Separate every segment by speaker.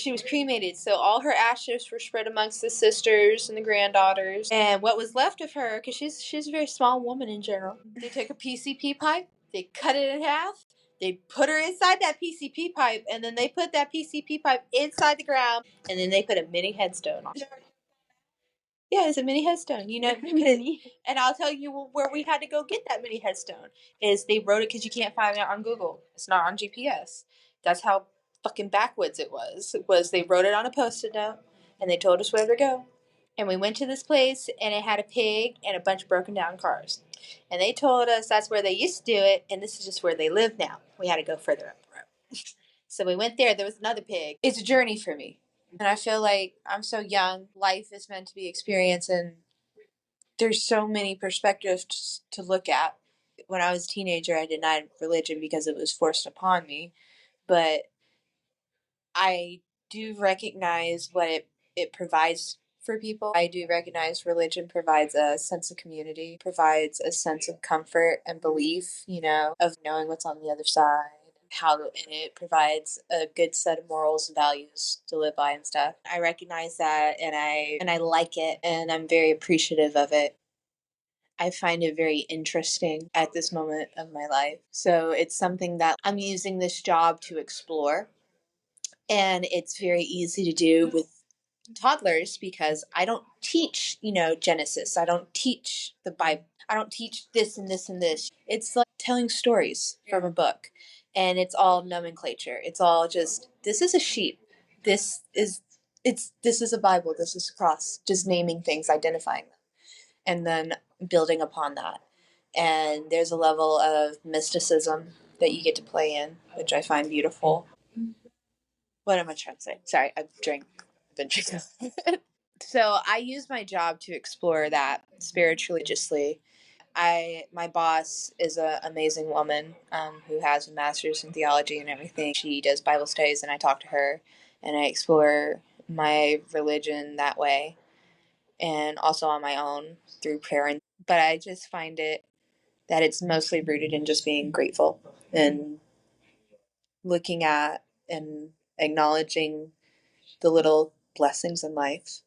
Speaker 1: she was cremated, so all her ashes were spread amongst the sisters and the granddaughters. And what was left of her, because she's a very small woman in general, they took a PCP pipe, they cut it in half, they put her inside that PCP pipe, and then they put that PCP pipe inside the ground, and then they put a mini headstone on it. Yeah, it's a mini headstone, you know. Mini. And I'll tell you where we had to go get that mini headstone is they wrote it because you can't find it on Google. It's not on GPS. That's how fucking backwoods it was. They wrote it on a Post-it note and they told us where to go. And we went to this place and it had a pig and a bunch of broken down cars. And they told us that's where they used to do it and this is just where they live now. We had to go further up the road. So we went there. There was another pig. It's a journey for me. And I feel like I'm so young. Life is meant to be experienced, and there's so many perspectives to look at. When I was a teenager, I denied religion because it was forced upon me. But I do recognize what it provides for people. I do recognize religion provides a sense of community, provides a sense of comfort and belief, you know, of knowing what's on the other side. How it provides a good set of morals and values to live by and stuff. I recognize that and I like it and I'm very appreciative of it. I find it very interesting at this moment of my life. So it's something that I'm using this job to explore. And it's very easy to do with toddlers because I don't teach, you know, Genesis. I don't teach the Bible. I don't teach this and this and this. It's like telling stories from a book. And it's all nomenclature. It's all just, this is a sheep. This is a Bible. This is a cross. Just naming things, identifying them. And then building upon that. And there's a level of mysticism that you get to play in, which I find beautiful. What am I trying to say? Sorry, I've been drinking. So I use my job to explore that spiritually, religiously. My boss is an amazing woman who has a master's in theology and everything. She does Bible studies, and I talk to her, and I explore my religion that way, and also on my own through prayer. But I just find it that it's mostly rooted in just being grateful and looking at and acknowledging the little blessings in life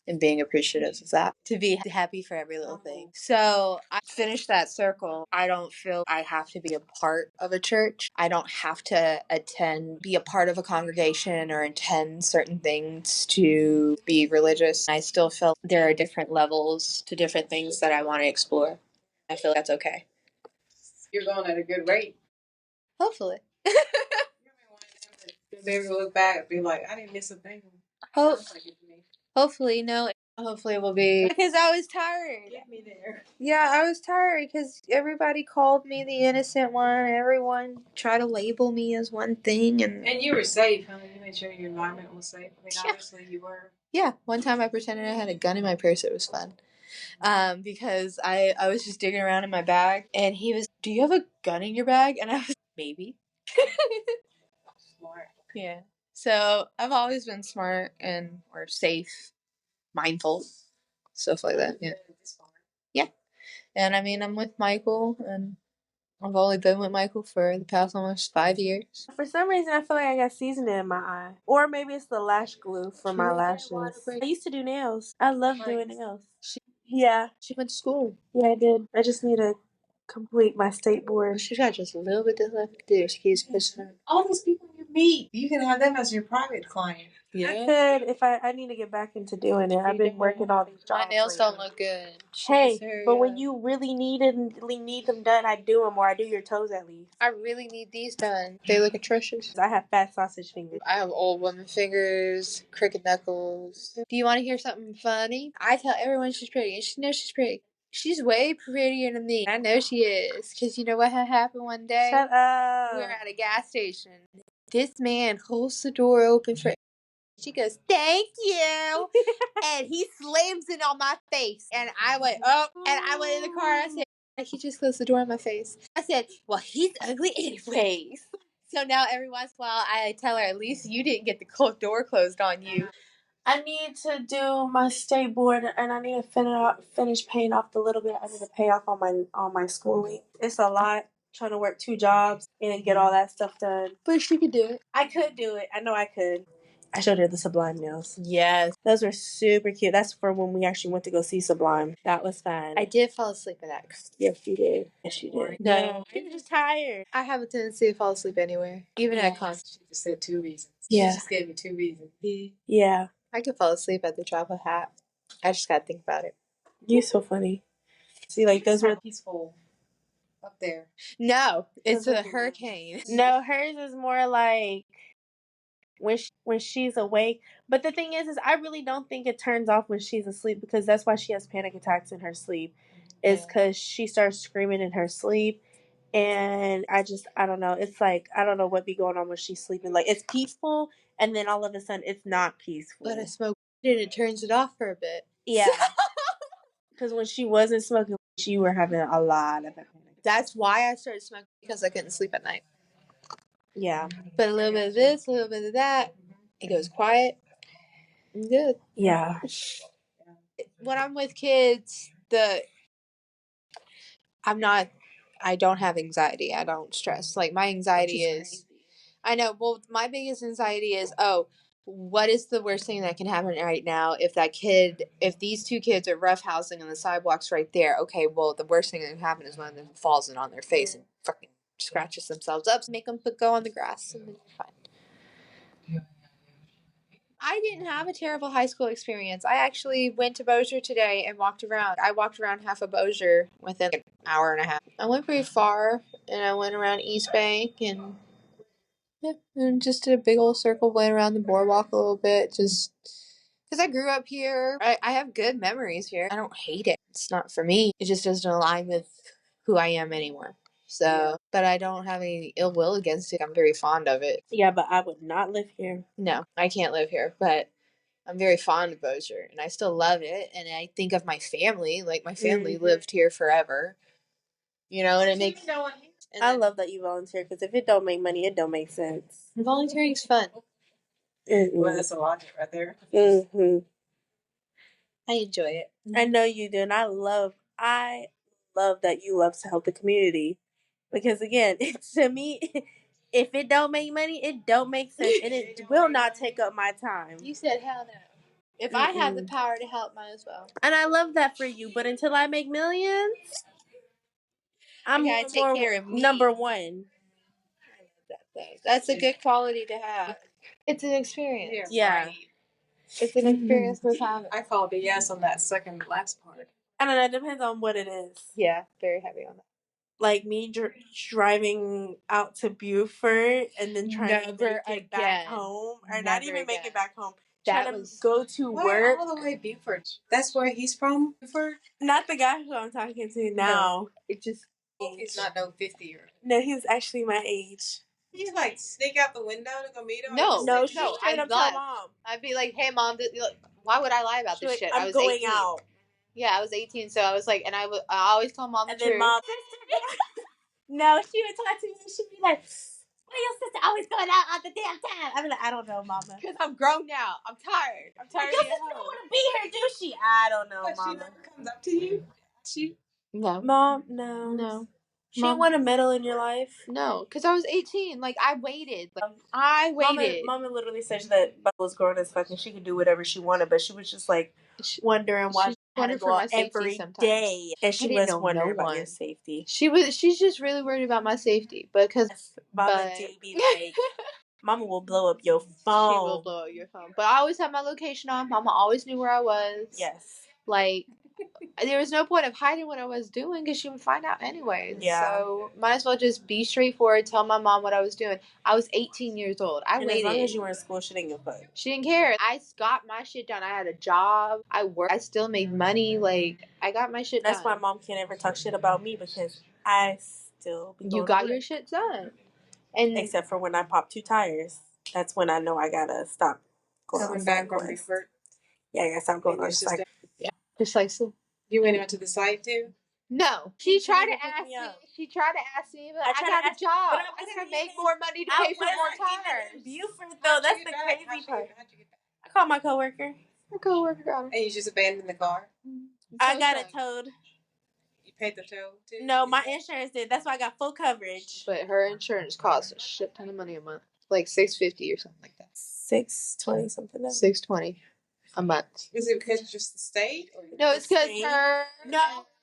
Speaker 1: and being appreciative of that, to be happy for every little thing. So I finished that circle. I don't feel I have to be a part of a church. I don't have to be a part of a congregation or attend certain things to be religious. I still feel there are different levels to different things that I want to explore. I feel that's okay.
Speaker 2: You're going at a good rate.
Speaker 1: Hopefully.
Speaker 2: Maybe look back and be like, I didn't miss a thing.
Speaker 1: Hopefully, no. Hopefully it will be. Because I was tired.
Speaker 2: Get me there.
Speaker 1: Yeah, I was tired because everybody called me the innocent one. Everyone tried to label me as one thing. And
Speaker 2: you were safe, huh? You made sure your environment was safe. I mean, obviously you were.
Speaker 1: Yeah, one time I pretended I had a gun in my purse. It was fun. Because I was just digging around in my bag. And he was, do you have a gun in your bag? And I was, maybe.
Speaker 2: Smart.
Speaker 1: Yeah. So I've always been smart or safe, mindful, stuff like that. Yeah. Yeah. And I mean, I'm with Michael, and I've only been with Michael for the past almost 5 years.
Speaker 3: For some reason, I feel like I got seasoning in my eye. Or maybe it's the lash glue for my lashes. I used to do nails. I love doing nails. Yeah.
Speaker 1: She went to school.
Speaker 3: Yeah, I did. I just need to complete my state board.
Speaker 1: She's got just a little bit left to do. She keeps pushing her.
Speaker 2: All these people you meet, you can have them as your private client.
Speaker 3: Yeah. I could if I need to get back into doing it. I've been working all these jobs.
Speaker 1: My nails don't look good.
Speaker 3: Hey, but when you really need them done, I do them, or I do your toes at least.
Speaker 1: I really need these done. They look atrocious.
Speaker 3: I have fat sausage fingers.
Speaker 1: I have old woman fingers, crooked knuckles. Do you want to hear something funny? I tell everyone she's pretty, and she knows she's pretty. She's way prettier than me. I know she is, because you know what had happened one day?
Speaker 3: Shut up.
Speaker 1: We were at a gas station. This man holds the door open for. She goes, thank you. And he slams it on my face. And I went, oh. And I went in the car and I said, he just closed the door on my face. I said, well, he's ugly anyways. So now every once in a while I tell her, at least you didn't get the door closed on you.
Speaker 3: I need to do my state board, and I need to finish paying off the little bit I need to pay off on my schooling. It's a lot trying to work 2 jobs and get all that stuff done.
Speaker 1: But she could do it.
Speaker 3: I could do it. I know I could. I showed her the Sublime nails.
Speaker 1: Yes.
Speaker 3: Those were super cute. That's for when we actually went to go see Sublime. That was fun.
Speaker 1: I did fall asleep in that.
Speaker 3: Yes, you did. Yes, you did.
Speaker 1: No.
Speaker 3: You were just tired.
Speaker 1: I have a tendency to fall asleep anywhere, even at concert.
Speaker 2: She just said 2 reasons.
Speaker 3: Yeah.
Speaker 2: She just gave me 2 reasons.
Speaker 3: Yeah.
Speaker 1: I could fall asleep at the drop of a hat. I just gotta think about it.
Speaker 3: You're so funny. See, like, those were
Speaker 2: peaceful up there.
Speaker 1: No, it's a hurricane.
Speaker 3: No, hers is more like when she's awake. But the thing is I really don't think it turns off when she's asleep, because that's why she has panic attacks in her sleep. Is because she starts screaming in her sleep. And I don't know. It's like, I don't know what be going on when she's sleeping. Like, it's peaceful, and then all of a sudden it's not peaceful.
Speaker 1: But I smoke and it turns it off for a bit.
Speaker 3: Yeah. Because when she wasn't smoking, she were having a lot of panic.
Speaker 1: That's why I started smoking, because I couldn't sleep at night.
Speaker 3: Yeah.
Speaker 1: But a little bit of this, a little bit of that. It goes quiet. I'm good.
Speaker 3: Yeah.
Speaker 1: When I'm with kids, I don't have anxiety. I don't stress. Like, my anxiety is, I know, well, my biggest anxiety is, what is the worst thing that can happen right now if these 2 kids are roughhousing on the sidewalks right there? Okay, well, the worst thing that can happen is one of them falls in on their face and fucking scratches themselves up. Make them go on the grass and then fine. I didn't have a terrible high school experience. I actually went to Bossier today and walked around. I walked around half of Bossier within an hour and a half. I went pretty far, and I went around East Bank and just did a big old circle, went around the boardwalk a little bit, just because I grew up here. I have good memories here. I don't hate it. It's not for me. It just doesn't align with who I am anymore. So, but I don't have any ill will against it. I'm very fond of it.
Speaker 3: Yeah, but I would not live here.
Speaker 1: No, I can't live here, but I'm very fond of Bossier, and I still love it. And I think of my family. Like, my family lived here forever. You know, and it makes.
Speaker 3: I love that you volunteer, because if it don't make money, it don't make sense.
Speaker 1: Volunteering's fun.
Speaker 2: Well, that's a logic right there.
Speaker 3: Mm-hmm.
Speaker 1: I enjoy it.
Speaker 3: I know you do, and I love that you love to help the community, because again, to me, if it don't make money, it don't make sense, and it will not take up my time.
Speaker 1: You said hell no. If I have the power to help, might as well.
Speaker 3: And I love that for you, but until I make millions, I'm
Speaker 1: gotta take care of me.
Speaker 3: number one.
Speaker 1: That's a good quality to have. It's an experience.
Speaker 3: Yeah.
Speaker 2: Right.
Speaker 1: It's an experience worth having.
Speaker 2: I call BS on that second last part.
Speaker 3: I don't know. It depends on what it is.
Speaker 1: Yeah, very heavy on that.
Speaker 3: Like me driving out to Buford and then trying to make it back home, or not even make it back home. Trying to go to work.
Speaker 2: All the way Buford. That's where he's from, Buford?
Speaker 3: Not the guy who I'm talking to now.
Speaker 2: No.
Speaker 3: It just
Speaker 2: He's not no 50 or.
Speaker 3: No, he's actually my age.
Speaker 2: You like sneak out the window to go meet him?
Speaker 1: No,
Speaker 3: Straight up tell Mom.
Speaker 1: I'd be like, "Hey, Mom, why would I lie about this shit?
Speaker 3: I'm
Speaker 1: I was
Speaker 3: going
Speaker 1: 18.
Speaker 3: out."
Speaker 1: Yeah, I was 18, so I was like, and I always tell Mom the truth.
Speaker 3: Mom. No, she would talk to me and she'd be like, "Why your sister always going out at the damn time?" I'd be like, "I don't know, Mama.
Speaker 1: Because I'm grown now. I'm tired. I'm tired
Speaker 3: Your
Speaker 1: of being
Speaker 3: sister don't
Speaker 1: home."
Speaker 3: want to be here, do she? I don't know,
Speaker 2: But
Speaker 3: Mama.
Speaker 2: she never comes up to you?
Speaker 1: No.
Speaker 3: Mom, no. She didn't want a medal in your life?
Speaker 1: No, because I was 18. Like, I waited. I waited.
Speaker 3: Mama literally said that Bubba was grown as fuck and she could do whatever she wanted, but she was just like wondering why she had to go out every day. And she was wondering about your safety.
Speaker 1: She's just really worried about my safety because
Speaker 3: Mama did be like, Mama will blow up your phone.
Speaker 1: She will blow up your phone. But I always had my location on. Mama always knew where I was.
Speaker 3: Yes.
Speaker 1: Like, there was no point of hiding what I was doing because she would find out anyways.
Speaker 3: Yeah.
Speaker 1: So might as well just be straightforward, tell my mom what I was doing. I was 18 years old. I waited.
Speaker 3: As long as you were in school, she didn't give a fuck.
Speaker 1: She didn't care. I got my shit done. I had a job. I worked. I still made money. Like, I got my shit done.
Speaker 3: That's why Mom can't ever talk shit about me, because I still be
Speaker 1: You got your shit done. And
Speaker 3: except for when I pop 2 tires. That's when I know I gotta stop going
Speaker 2: coming back from Buford.
Speaker 3: Yeah, I gotta stop going on the cycle.
Speaker 1: Yeah. Precisely.
Speaker 2: You went into the site too?
Speaker 1: No. She tried to ask me. She tried to ask me, but I got a job. I gotta make more money to pay for more tires.
Speaker 3: Buford, though, that's the crazy part. I called my coworker.
Speaker 1: My coworker got it.
Speaker 2: And you just abandoned the car?
Speaker 3: I got it towed.
Speaker 2: You paid the tow too?
Speaker 3: No, my insurance did. That's why I got full coverage.
Speaker 1: But her insurance costs a shit ton of money a month, like $650 or something like that.
Speaker 3: 620 something.
Speaker 1: $620 a month.
Speaker 2: Is it because it's just the state? Or
Speaker 1: No, it's because her.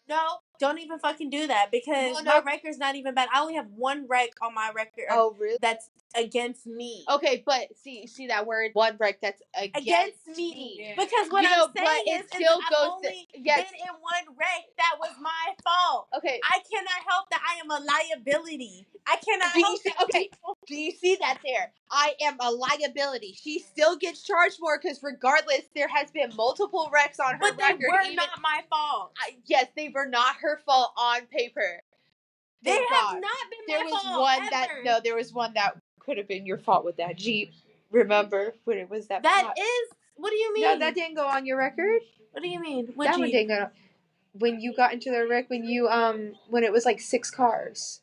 Speaker 3: No, don't even fucking do that because my record's not even bad. I only have one rec on my record.
Speaker 1: Oh, really?
Speaker 3: That's against me.
Speaker 1: Okay, but see that word, one rec that's against me.
Speaker 3: Yeah. Because what I'm saying is I've only been in one wreck that was my fault.
Speaker 1: Okay.
Speaker 3: I cannot help that I am a liability. I cannot help that.
Speaker 1: Okay. Do you see that there? I am a liability. She still gets charged more because regardless, there has been multiple wrecks on her record.
Speaker 3: But they were not my fault.
Speaker 1: Yes, they were not her fault on paper.
Speaker 3: They have not been my fault.
Speaker 1: There was one that could have been your fault with that Jeep. Remember when it was that?
Speaker 3: What do you mean?
Speaker 1: No, that didn't go on your record.
Speaker 3: What do you mean?
Speaker 1: That Jeep? One didn't go. When you got into the wreck, when it was like 6 cars.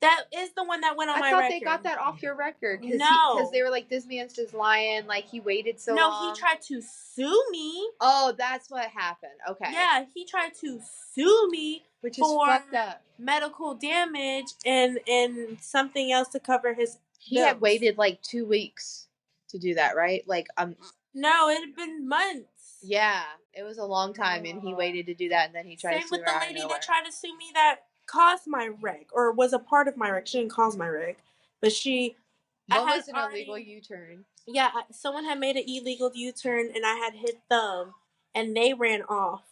Speaker 3: That is the one that went on my record.
Speaker 1: I thought they got that off your record.
Speaker 3: No.
Speaker 1: Because they were like, this man's just lying. Like, he waited so long.
Speaker 3: No, he tried to sue me.
Speaker 1: Oh, that's what happened. Okay.
Speaker 3: Yeah, he tried to sue me.
Speaker 1: Which is fucked up.
Speaker 3: Medical damage and something else to cover his
Speaker 1: He had waited like 2 weeks to do that, right? Like,
Speaker 3: No, it had been months.
Speaker 1: Yeah, it was a long time, and he waited to do that, and then he tried to sue her.
Speaker 3: Same with the lady that tried to sue me that caused my wreck, or was a part of my wreck. She didn't cause my wreck, but she...
Speaker 1: What was an illegal U-turn?
Speaker 3: Yeah, someone had made an illegal U-turn, and I had hit them, and they ran off.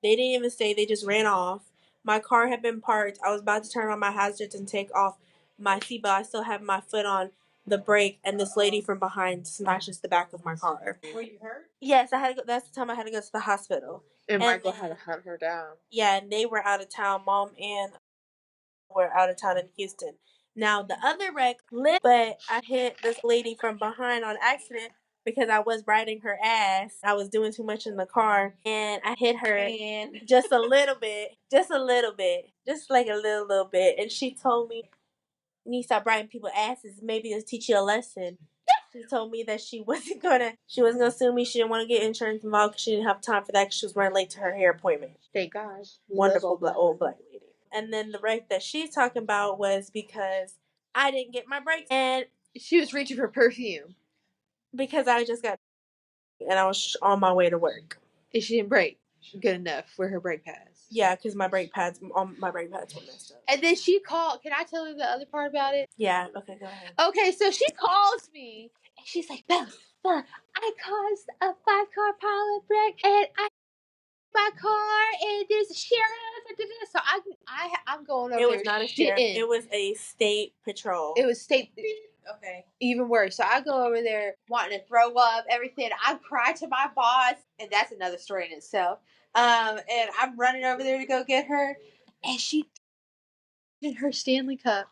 Speaker 3: They didn't even stay, they just ran off. My car had been parked. I was about to turn on my hazards and take off my seatbelt. I still had my foot on the brake, and this lady from behind smashes the back of my car.
Speaker 2: Were you hurt?
Speaker 3: Yes, I had to go. That's the time I had to go to the hospital.
Speaker 1: And Michael had to hunt her down.
Speaker 3: Yeah, and they were out of town. Mom and were out of town in Houston. Now, the other wreck lived, but I hit this lady from behind on accident because I was riding her ass. I was doing too much in the car, and I hit her just a little bit. Just like a little bit. And she told me, you need to stop riding people's asses. Maybe it'll teach you a lesson. She told me that she wasn't gonna sue me. She didn't want to get insurance involved because she didn't have time for that because she was running late to her hair appointment.
Speaker 1: Thank God.
Speaker 3: Wonderful old black lady. And then the wreck that she's talking about was because I didn't get my brakes, and
Speaker 1: she was reaching for perfume
Speaker 3: because I just got and I was on my way to work.
Speaker 1: And she didn't brake good enough for her brake pads.
Speaker 3: Yeah, because my brake pads were messed up.
Speaker 1: And then she called. Can I tell you the other part about it?
Speaker 3: Yeah. Okay, go ahead.
Speaker 1: Okay, so she calls me and she's like, Bella, I caused a 5-car pilot wreck, and my car, and there's a sheriff. So I'm going over there.
Speaker 3: It was not a sheriff. It was a state patrol.
Speaker 1: It was state.
Speaker 2: Okay.
Speaker 1: Even worse. So I go over there wanting to throw up, everything. I cry to my boss, and that's another story in itself. And I'm running over there to go get her, and she in her Stanley Cup.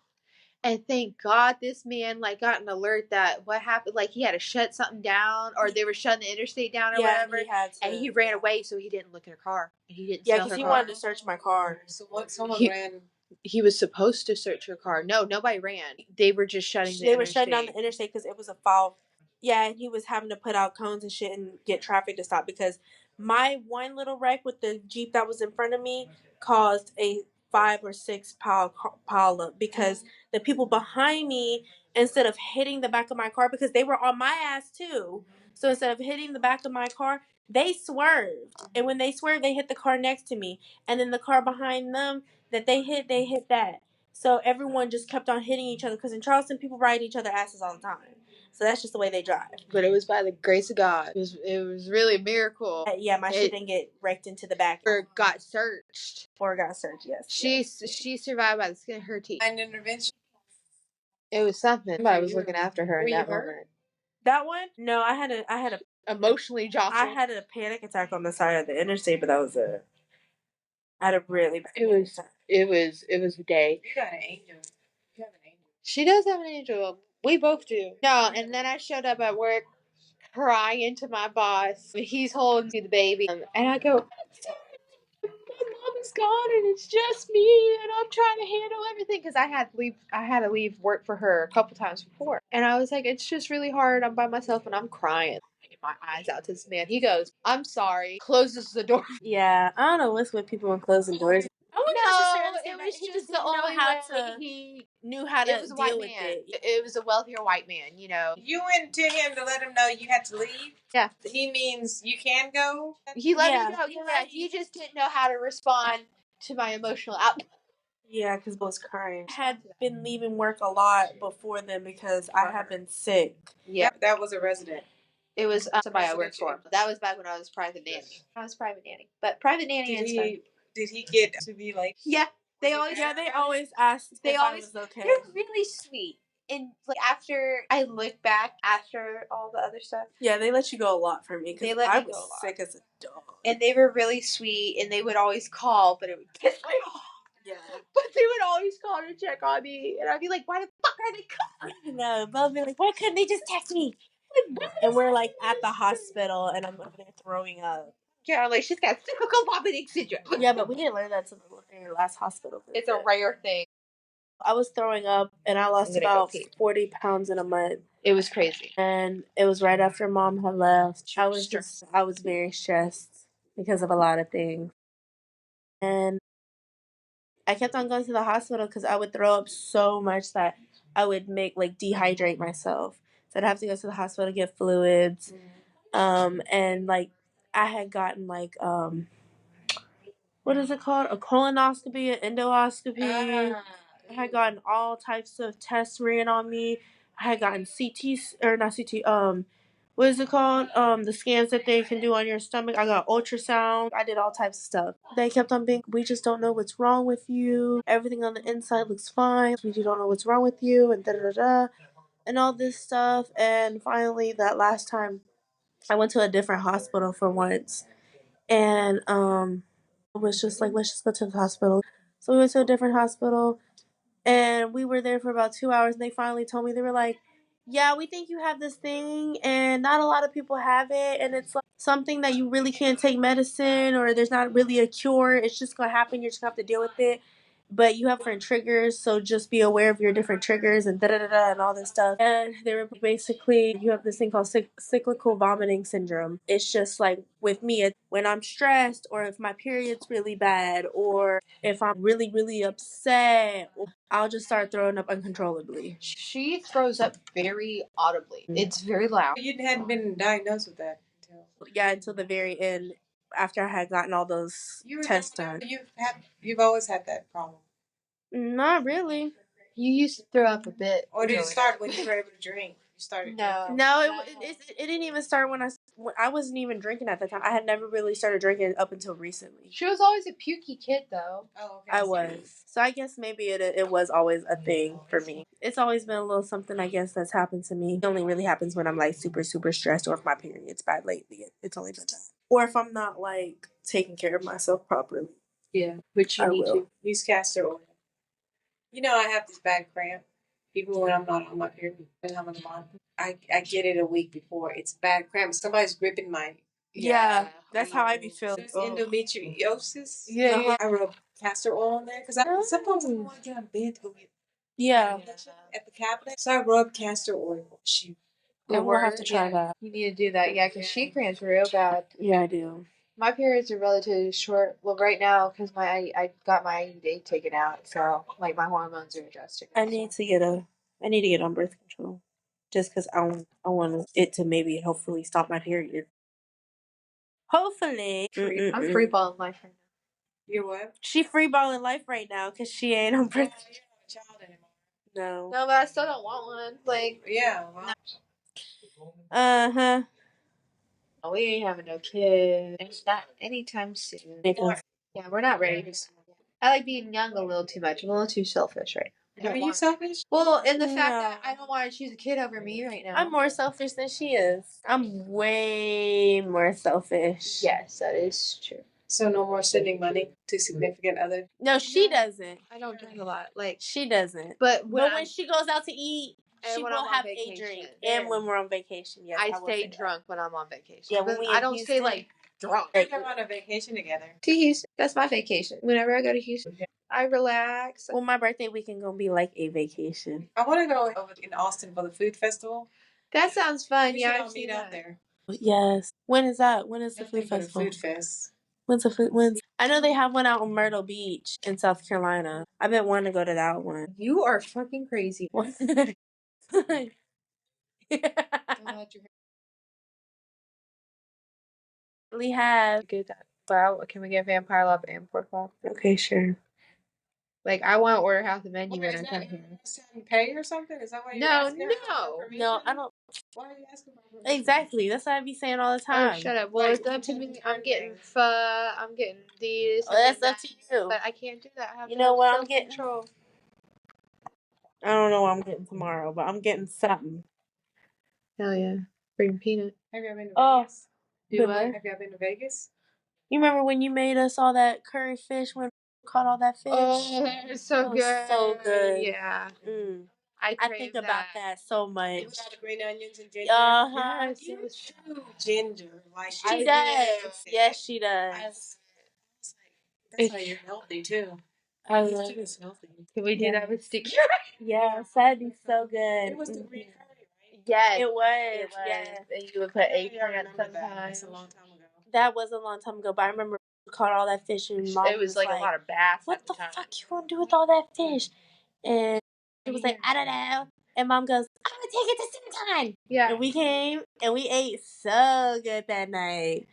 Speaker 1: And thank God this man got an alert that what happened, he had to shut something down, or they were shutting the interstate down or whatever. And he ran away, so he didn't look in her car. And he didn't. Yeah, because
Speaker 3: he wanted to search my car.
Speaker 2: So what? Someone ran.
Speaker 1: He was supposed to search her car. No, nobody ran. They were just shutting the interstate. They were shutting down the interstate because it was a foul. Yeah, and he was having to put out cones and shit and get traffic to stop because my one little wreck with the Jeep that was in front of me caused a 5 or 6 pile up because the people behind me, instead of hitting the back of my car, because they were on my ass too, so instead of hitting the back of my car, they swerved. And when they swerved, they hit the car next to me. And then the car behind them that they hit that. So everyone just kept on hitting each other because in Charleston, people ride each other asses all the time. So that's just the way they drive. But it was by the grace of God. It was really a miracle. Yeah, my shit didn't get wrecked into the back. Or got searched. Yes. She survived by the skin of her teeth.
Speaker 2: An intervention.
Speaker 1: It was something. Somebody was looking after her in that moment.
Speaker 3: That one? No, I had a
Speaker 1: emotionally jostled.
Speaker 3: I had a panic attack on the side of the interstate, but that was it. I had a really bad panic attack. It was a day.
Speaker 2: You got an angel. You have an angel.
Speaker 1: She does have an angel. We both do. No, and then I showed up at work crying to my boss. He's holding me the baby. And I go, my mom is gone and it's just me and I'm trying to handle everything. Because I had to leave work for her a couple times before. And I was like, it's just really hard. I'm by myself and I'm crying. My eyes out to this man. He goes, I'm sorry. Closes the door. Yeah, I don't know what's with people and closing doors.
Speaker 3: I wouldn't necessarily say that. He just didn't know how to. He knew how to deal with it.
Speaker 1: It was a wealthier white man, you know.
Speaker 2: You went to him to let him know you had to leave?
Speaker 1: Yeah.
Speaker 2: He means you can go?
Speaker 1: He let
Speaker 3: Yeah.
Speaker 1: me know. Yeah, he just didn't know how to respond to my emotional output.
Speaker 3: Yeah, because I was crying. I had been leaving work a lot before then because I had been sick.
Speaker 1: Yeah.
Speaker 2: That was a resident.
Speaker 1: It was somebody I worked for. That was back when I was private nanny. I was private nanny. But private nanny is fun.
Speaker 2: Did he get to be like?
Speaker 1: Yeah. They
Speaker 3: always asked if I was okay.
Speaker 1: They're really sweet. And like after I look back after all the other stuff.
Speaker 3: Yeah, they let you go a lot for me
Speaker 1: They
Speaker 3: because
Speaker 1: let
Speaker 3: I
Speaker 1: me go
Speaker 3: was
Speaker 1: a lot.
Speaker 3: sick as a dog.
Speaker 1: And they were really sweet and they would always call, but it would piss me off.
Speaker 3: Yeah.
Speaker 1: But they would always call to check on me. And I'd be like, why the fuck are they calling?
Speaker 3: No, they'll be like, why couldn't they just text me? And we're like at the hospital and I'm over there throwing up.
Speaker 1: Yeah, like she's got cyclical vomiting syndrome.
Speaker 3: Yeah, but we didn't learn that until the last hospital visit.
Speaker 1: It's a rare thing.
Speaker 3: I was throwing up and I lost about 40 pounds in a month.
Speaker 1: It was crazy.
Speaker 3: And it was right after mom had left. I was very stressed because of a lot of things. And I kept on going to the hospital because I would throw up so much that I would dehydrate myself. So I'd have to go to the hospital to get fluids. And like I had gotten what is it called? A colonoscopy, an endoscopy. I had gotten all types of tests ran on me. I had gotten CT or not CT. What is it called? The scans that they can do on your stomach. I got ultrasound. I did all types of stuff. They kept on being, we just don't know what's wrong with you. Everything on the inside looks fine. We don't know what's wrong with you, and da da da, and all this stuff. And finally, that last time, I went to a different hospital for once, and was just like, let's just go to the hospital. So we went to a different hospital and we were there for about 2 hours and they finally told me, they were like, yeah, we think you have this thing and not a lot of people have it and it's like something that you really can't take medicine or there's not really a cure. It's just gonna happen. You're just gonna have to deal with it. But you have different triggers, so just be aware of your different triggers and da da da da and all this stuff. And they were basically, you have this thing called cyclical vomiting syndrome. It's just like with me, it's when I'm stressed or if my period's really bad or if I'm really, really upset, I'll just start throwing up uncontrollably.
Speaker 1: She throws up very audibly. It's very loud.
Speaker 2: You hadn't been diagnosed with that
Speaker 3: until the very end, after I had gotten all those tests done.
Speaker 2: You've always had that problem.
Speaker 3: Not really.
Speaker 1: You used to throw up a bit.
Speaker 2: Or did it start when you were able to drink? You started.
Speaker 3: No, it didn't even start when I wasn't even drinking at the time. I had never really started drinking up until recently.
Speaker 1: She was always a pukey kid, though.
Speaker 2: Oh, okay.
Speaker 3: I was. So I guess maybe it was always a thing for me. It's always been a little something, I guess, that's happened to me. It only really happens when I'm like super, super stressed or if my period's bad lately. It's only been that. Or if I'm not like taking care of myself properly.
Speaker 1: Yeah, which you need to.
Speaker 2: Use castor oil. You know, I have this bad cramp. Even when I'm not on my period, when I'm on the month, I get it a week before. It's bad cramp. Somebody's gripping my.
Speaker 3: Yeah, that's how I be feeling.
Speaker 2: So endometriosis.
Speaker 3: Yeah.
Speaker 2: I rub castor oil on there because sometimes I want to get on bed to go get.
Speaker 3: Yeah.
Speaker 2: At the cabinet, so I rub castor oil.
Speaker 3: We'll have to try that.
Speaker 1: You need to do that, yeah, because she cramps real bad.
Speaker 3: Yeah, I do.
Speaker 1: My periods are relatively short. Well, right now, because I got my IUD taken out, so like my hormones are adjusting.
Speaker 3: I need to get on birth control, just because I want it to maybe hopefully stop my period. Hopefully,
Speaker 1: I'm freeballing life right now.
Speaker 2: You're what?
Speaker 3: She freeballing life right now because she ain't on birth control.
Speaker 2: You don't have a child anymore.
Speaker 3: No.
Speaker 1: No, but I still don't want one. Like,
Speaker 2: yeah. Well.
Speaker 1: We ain't having no kids. It's not anytime soon. Yeah, we're not ready. I like being young a little too much. I'm a little too selfish right now.
Speaker 2: Are you selfish?
Speaker 1: Well, in the fact that I don't want to choose a kid over me right now.
Speaker 3: I'm more selfish than she is. I'm way more selfish.
Speaker 1: Yes, that is true.
Speaker 2: So no more sending money to significant other?
Speaker 3: No, she doesn't.
Speaker 1: I don't drink a lot. Like,
Speaker 3: she doesn't.
Speaker 1: But
Speaker 3: when she goes out to eat, she
Speaker 1: when
Speaker 3: will have a drink. And when we're on vacation, yes.
Speaker 1: I stay drunk when I'm on vacation.
Speaker 3: Yeah,
Speaker 1: I don't stay like drunk.
Speaker 2: We come on a vacation together.
Speaker 1: To Houston. That's my vacation. Whenever I go to Houston, I relax.
Speaker 3: Well, my birthday weekend gonna be like a vacation.
Speaker 2: I want to go over in Austin for the food festival.
Speaker 1: That sounds fun.
Speaker 2: We
Speaker 1: yeah,
Speaker 2: I've meet out there.
Speaker 3: Yes. When is that? When is the food festival?
Speaker 2: Food fest.
Speaker 3: I know they have one out in Myrtle Beach in South Carolina. I've been wanting to go to that one.
Speaker 2: You are fucking crazy.
Speaker 3: We have.
Speaker 1: Get that. Wow, can we get Vampire Love and Pork Chop?
Speaker 3: Okay, sure.
Speaker 1: Like, I want to order half the menu
Speaker 2: Wait,
Speaker 1: when I
Speaker 2: is
Speaker 1: come
Speaker 2: that
Speaker 1: here.
Speaker 2: pay or something? Is that why you're
Speaker 1: No,
Speaker 2: asking her for permission?
Speaker 3: No, I don't.
Speaker 2: Why are you asking for permission?
Speaker 3: Exactly. That's what I be saying all the
Speaker 1: Oh,
Speaker 3: time.
Speaker 1: shut up. Well,
Speaker 2: Right,
Speaker 1: it's up to
Speaker 2: you
Speaker 1: me.
Speaker 2: can
Speaker 1: I'm
Speaker 2: do
Speaker 1: getting
Speaker 2: things.
Speaker 1: pho. I'm getting these.
Speaker 3: Oh, that's up to you.
Speaker 1: But I can't do that. I have
Speaker 3: You know what I'm getting?
Speaker 1: self-control.
Speaker 3: I don't know what I'm getting tomorrow, but I'm getting something.
Speaker 1: Hell yeah. Bring peanut.
Speaker 2: Have you ever been to
Speaker 3: Oh,
Speaker 2: Vegas?
Speaker 1: Do what?
Speaker 2: Have you ever been to Vegas?
Speaker 3: you remember when you made us all that curry fish when we caught all that fish?
Speaker 1: Oh, that is so
Speaker 3: That was
Speaker 1: good.
Speaker 3: so good.
Speaker 1: Yeah.
Speaker 3: Mm.
Speaker 1: I
Speaker 3: I think about that so much.
Speaker 2: With all the green onions and ginger.
Speaker 3: Uh-huh.
Speaker 1: Yes,
Speaker 2: You
Speaker 1: it was
Speaker 2: chew ginger. Like
Speaker 3: She does. Yes, she does.
Speaker 2: That's how you're healthy too.
Speaker 1: I
Speaker 2: It's
Speaker 1: love
Speaker 2: too
Speaker 1: it.
Speaker 2: healthy.
Speaker 1: Can we do
Speaker 3: Yeah.
Speaker 1: that with sticky?
Speaker 3: Yes, that'd be so good.
Speaker 2: It was the green curry, right?
Speaker 1: Yes.
Speaker 3: It was.
Speaker 1: It was.
Speaker 3: Yes.
Speaker 1: And you would put
Speaker 2: I
Speaker 1: eggplant
Speaker 2: remember that.
Speaker 1: sometimes.
Speaker 2: That's a long time ago.
Speaker 3: That was a long time ago, but I remember we caught all that fish and Mom
Speaker 1: It was like a lot of bass
Speaker 3: what
Speaker 1: at the
Speaker 3: the
Speaker 1: time.
Speaker 3: fuck you gonna do with all that fish? And it was like, I don't know. And Mom goes, I'm gonna take it to Sunshine.
Speaker 1: Yeah.
Speaker 3: And we came and we ate so good that night.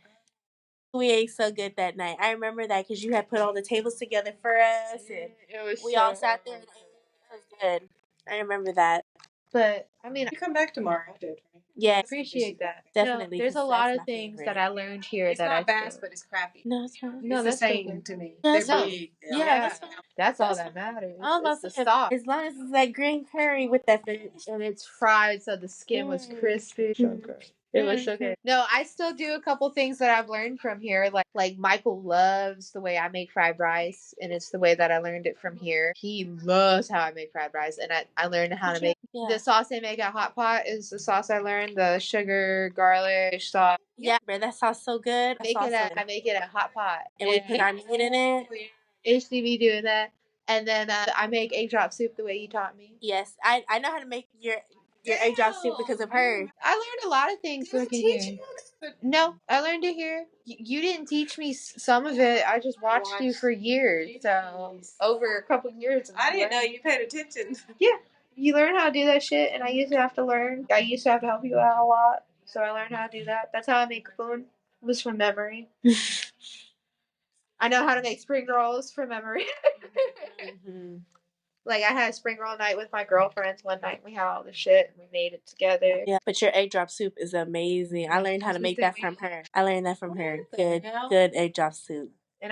Speaker 3: We ate so good that night. I remember that because you had put all the tables together for us, and
Speaker 1: It was
Speaker 3: we
Speaker 1: so
Speaker 3: all sat there and ate. It was good. I remember that.
Speaker 1: But I mean,
Speaker 2: You come back tomorrow. I did, right?
Speaker 3: Yeah,
Speaker 1: I appreciate that.
Speaker 3: definitely.
Speaker 1: No, there's a
Speaker 3: 'cause
Speaker 1: lot
Speaker 3: that's
Speaker 1: of
Speaker 3: my
Speaker 1: things
Speaker 3: favorite.
Speaker 1: that I learned here
Speaker 2: It's
Speaker 1: that
Speaker 2: not
Speaker 1: I
Speaker 2: bass,
Speaker 1: still.
Speaker 2: but it's crappy.
Speaker 3: No, it's not.
Speaker 1: No,
Speaker 2: It's
Speaker 1: that's
Speaker 2: the
Speaker 1: so
Speaker 2: same
Speaker 1: good.
Speaker 2: to me.
Speaker 3: No,
Speaker 2: They're
Speaker 3: that's fine.
Speaker 2: big.
Speaker 3: Yeah, that's fine.
Speaker 1: That's all
Speaker 3: That's
Speaker 1: that matters.
Speaker 3: I was about
Speaker 1: It's
Speaker 3: to
Speaker 1: the
Speaker 3: say,
Speaker 1: sauce.
Speaker 3: as long as it's that green curry with that fish.
Speaker 1: And it's fried, so the skin was crispy. So good. It was so good. No, I still do a couple things that I've learned from here. Like Michael loves the way I make fried rice, and it's the way that I learned it from here. He loves how I make fried rice, and I learned how to make the sauce they make at Hot Pot is the sauce I learned. The sugar garlic sauce.
Speaker 3: Yeah, bro, that sounds so good.
Speaker 1: I make it at Hot Pot,
Speaker 3: and we put our meat in it.
Speaker 1: HDB doing that, and then I make egg drop soup the way you taught me.
Speaker 3: Yes, I know how to make your egg drop soup because of her.
Speaker 1: I learned a lot of things working here. No, I learned it here. You didn't teach me some of it. I just watched you for years. So over a couple years.
Speaker 2: I didn't know you paid attention.
Speaker 1: Yeah, you learn how to do that shit, and I used to have to learn. I used to have to help you out a lot, so I learned how to do that. That's how I make food. It was from memory. I know how to make spring rolls from memory.
Speaker 3: Mm-hmm.
Speaker 1: Like I had a spring roll night with my girlfriends one night. We had all the shit and we made it together.
Speaker 3: Yeah, but your egg drop soup is amazing. I learned how to make that from her. I learned that from her. Good egg drop soup.
Speaker 1: And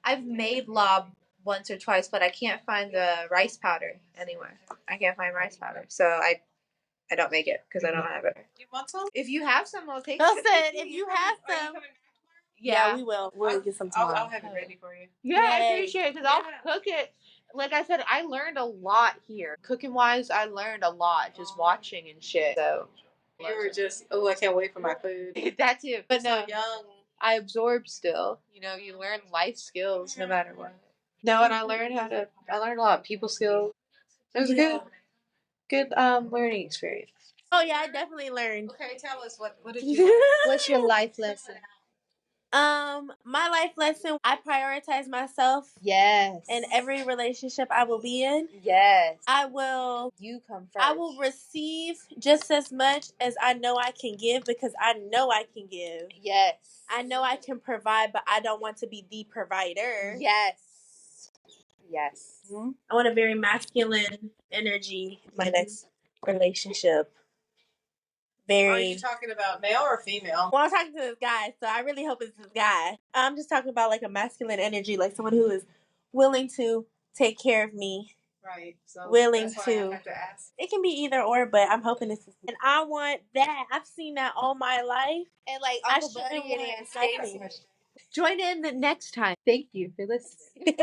Speaker 1: I've made lob once or twice, but I can't find the rice powder anywhere. I can't find rice powder, so I don't make it because I don't have it.
Speaker 2: You want some?
Speaker 1: If you have some, I'll take
Speaker 3: Bill
Speaker 1: it.
Speaker 3: said if you have
Speaker 2: Are you
Speaker 3: some,
Speaker 2: coming?
Speaker 3: yeah, we will. We'll get some tomorrow.
Speaker 2: I'll have it ready for you.
Speaker 1: Yeah, I
Speaker 3: Yay.
Speaker 1: appreciate it because I'll cook it. Like I said, I learned a lot here. Cooking wise, I learned a lot just watching and shit. So
Speaker 2: You were just, I can't wait for my food.
Speaker 1: that too. But
Speaker 2: So
Speaker 1: no,
Speaker 2: young.
Speaker 1: I absorb still. You know, you learn life skills no matter what. No, and I learned I learned a lot of people skills. It was a good learning experience.
Speaker 3: Oh yeah, I definitely learned.
Speaker 2: Okay, tell us what did you learn?
Speaker 1: What's your life lesson?
Speaker 3: My life lesson, I prioritize myself
Speaker 1: Yes.
Speaker 3: in every relationship I will be in.
Speaker 1: Yes.
Speaker 3: I will
Speaker 1: You come first.
Speaker 3: I will receive just as much as I know I can give because I know I can give.
Speaker 1: Yes.
Speaker 3: I know I can provide, but I don't want to be the provider.
Speaker 1: Yes. Yes.
Speaker 3: Mm-hmm. I want a very masculine energy in my next relationship.
Speaker 2: Are you talking about male or female?
Speaker 3: Well, I'm talking to this guy, so I really hope it's this guy. I'm just talking about like a masculine energy, like someone who is willing to take care of me.
Speaker 2: Right. So
Speaker 3: Willing
Speaker 2: that's why
Speaker 3: to.
Speaker 2: I have to ask.
Speaker 3: It can be either or, but I'm hoping it's. And I want that. I've seen that all my life.
Speaker 1: And like
Speaker 3: I
Speaker 1: Uncle
Speaker 3: shouldn't
Speaker 1: Buddy
Speaker 3: want
Speaker 1: and
Speaker 3: nothing.
Speaker 1: Stacy. Join in the next time. Thank you for listening.